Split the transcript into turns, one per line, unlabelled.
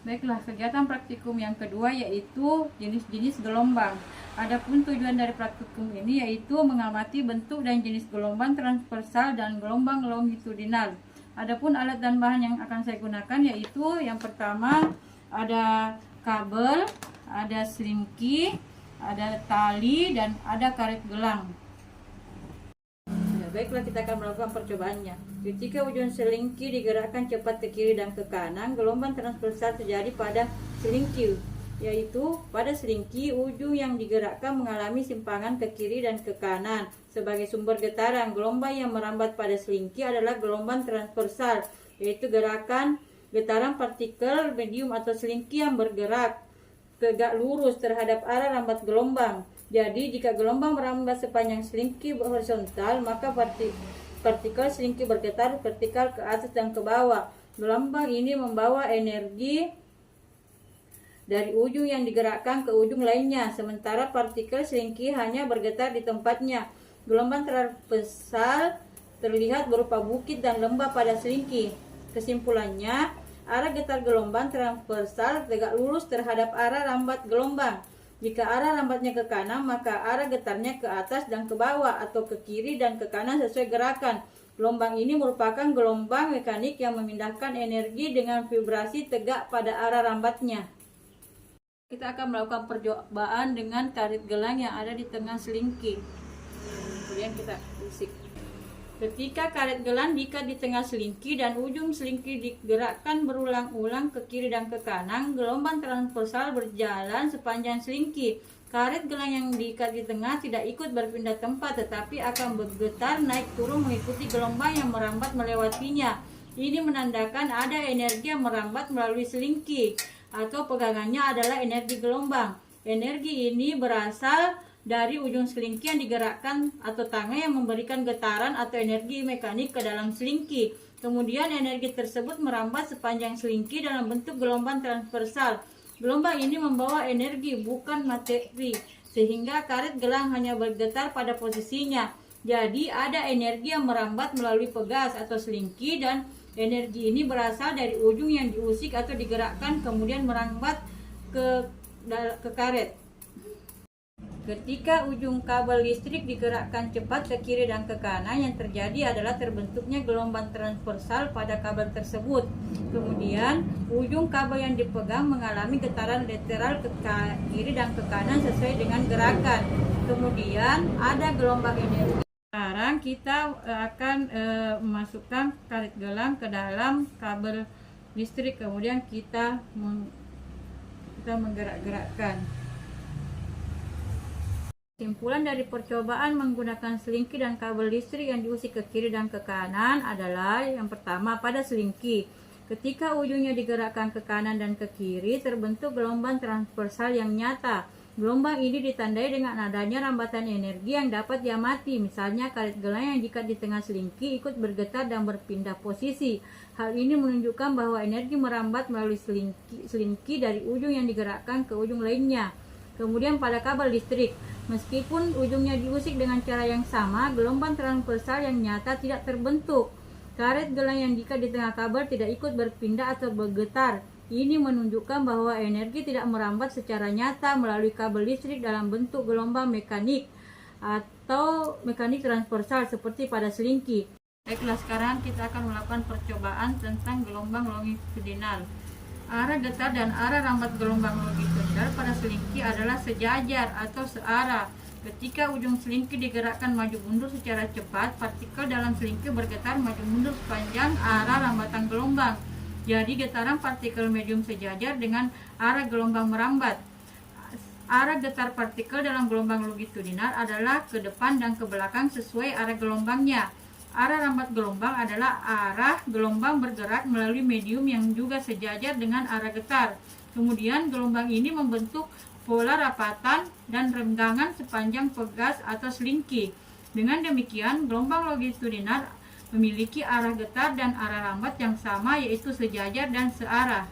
Baiklah, kegiatan praktikum yang kedua yaitu jenis-jenis gelombang. Adapun tujuan dari praktikum ini yaitu mengamati bentuk dan jenis gelombang transversal dan gelombang longitudinal. Adapun alat dan bahan yang akan saya gunakan yaitu yang pertama ada kabel, ada selimki, ada tali, dan ada karet gelang. Baiklah, kita akan melakukan percobaannya. Ketika ujung selingki digerakkan cepat ke kiri dan ke kanan, gelombang transversal terjadi pada selingki, yaitu pada selingki ujung yang digerakkan mengalami simpangan ke kiri dan ke kanan. Sebagai sumber getaran, gelombang yang merambat pada selingki adalah gelombang transversal, yaitu getaran partikel medium atau selingki yang bergerak tegak lurus terhadap arah rambat gelombang. Jadi jika gelombang merambat sepanjang selingki horizontal, maka partikel selingki bergetar vertikal ke atas dan ke bawah. Gelombang ini membawa energi dari ujung yang digerakkan ke ujung lainnya, sementara partikel selingki hanya bergetar di tempatnya. Gelombang transversal terlihat berupa bukit dan lembah pada selingki. Kesimpulannya, arah getar gelombang transversal tegak lurus terhadap arah rambat gelombang. Jika arah rambatnya ke kanan, maka arah getarnya ke atas dan ke bawah atau ke kiri dan ke kanan sesuai gerakan. Gelombang ini merupakan gelombang mekanik yang memindahkan energi dengan vibrasi tegak pada arah rambatnya. Kita akan melakukan percobaan dengan karet gelang yang ada di tengah selingki. Kemudian kita usik. Ketika karet gelang diikat di tengah selingki dan ujung selingki digerakkan berulang-ulang ke kiri dan ke kanan, gelombang transversal berjalan sepanjang selingki. Karet gelang yang diikat di tengah tidak ikut berpindah tempat, tetapi akan bergetar naik turun mengikuti gelombang yang merambat melewatinya. Ini menandakan ada energi yang merambat melalui selingki, atau pegangannya adalah energi gelombang. Energi ini berasal dari ujung selingki yang digerakkan atau tangan yang memberikan getaran atau energi mekanik ke dalam selingki. Kemudian energi tersebut merambat sepanjang selingki dalam bentuk gelombang transversal. Gelombang ini membawa energi, bukan materi, sehingga karet gelang hanya bergetar pada posisinya. Jadi ada energi yang merambat melalui pegas atau selingki, dan energi ini berasal dari ujung yang diusik atau digerakkan kemudian merambat ke karet. Ketika ujung kabel listrik digerakkan cepat ke kiri dan ke kanan, yang terjadi adalah terbentuknya gelombang transversal pada kabel tersebut. Kemudian, ujung kabel yang dipegang mengalami getaran lateral ke kiri dan ke kanan sesuai dengan gerakan. Kemudian, ada gelombang energi. Sekarang kita akan memasukkan karet gelang ke dalam kabel listrik. Kemudian kita menggerak-gerakkan. Kesimpulan dari percobaan menggunakan selingki dan kabel listrik yang diusik ke kiri dan ke kanan adalah yang pertama, pada selingki, ketika ujungnya digerakkan ke kanan dan ke kiri, terbentuk gelombang transversal yang nyata. Gelombang ini ditandai dengan adanya rambatan energi yang dapat diamati, misalnya karet gelang yang diikat di tengah selingki ikut bergetar dan berpindah posisi. Hal ini menunjukkan bahwa energi merambat melalui selingki dari ujung yang digerakkan ke ujung lainnya. Kemudian pada kabel listrik, meskipun ujungnya diusik dengan cara yang sama, gelombang transversal yang nyata tidak terbentuk. Karet gelang yang diikat di tengah kabel tidak ikut berpindah atau bergetar. Ini menunjukkan bahwa energi tidak merambat secara nyata melalui kabel listrik dalam bentuk gelombang mekanik atau mekanik transversal seperti pada selingki. Baiklah, sekarang kita akan melakukan percobaan tentang gelombang longitudinal. Arah getar dan arah rambat gelombang longitudinal pada selingki adalah sejajar atau searah. Ketika ujung selingki digerakkan maju mundur secara cepat, partikel dalam selingki bergetar maju mundur sepanjang arah rambatan gelombang. Jadi getaran partikel medium sejajar dengan arah gelombang merambat. Arah getar partikel dalam gelombang longitudinal adalah ke depan dan ke belakang sesuai arah gelombangnya. Arah rambat gelombang adalah arah gelombang bergerak melalui medium yang juga sejajar dengan arah getar. Kemudian gelombang ini membentuk pola rapatan dan renggangan sepanjang pegas atau selingki. Dengan demikian, gelombang longitudinal memiliki arah getar dan arah rambat yang sama, yaitu sejajar dan searah.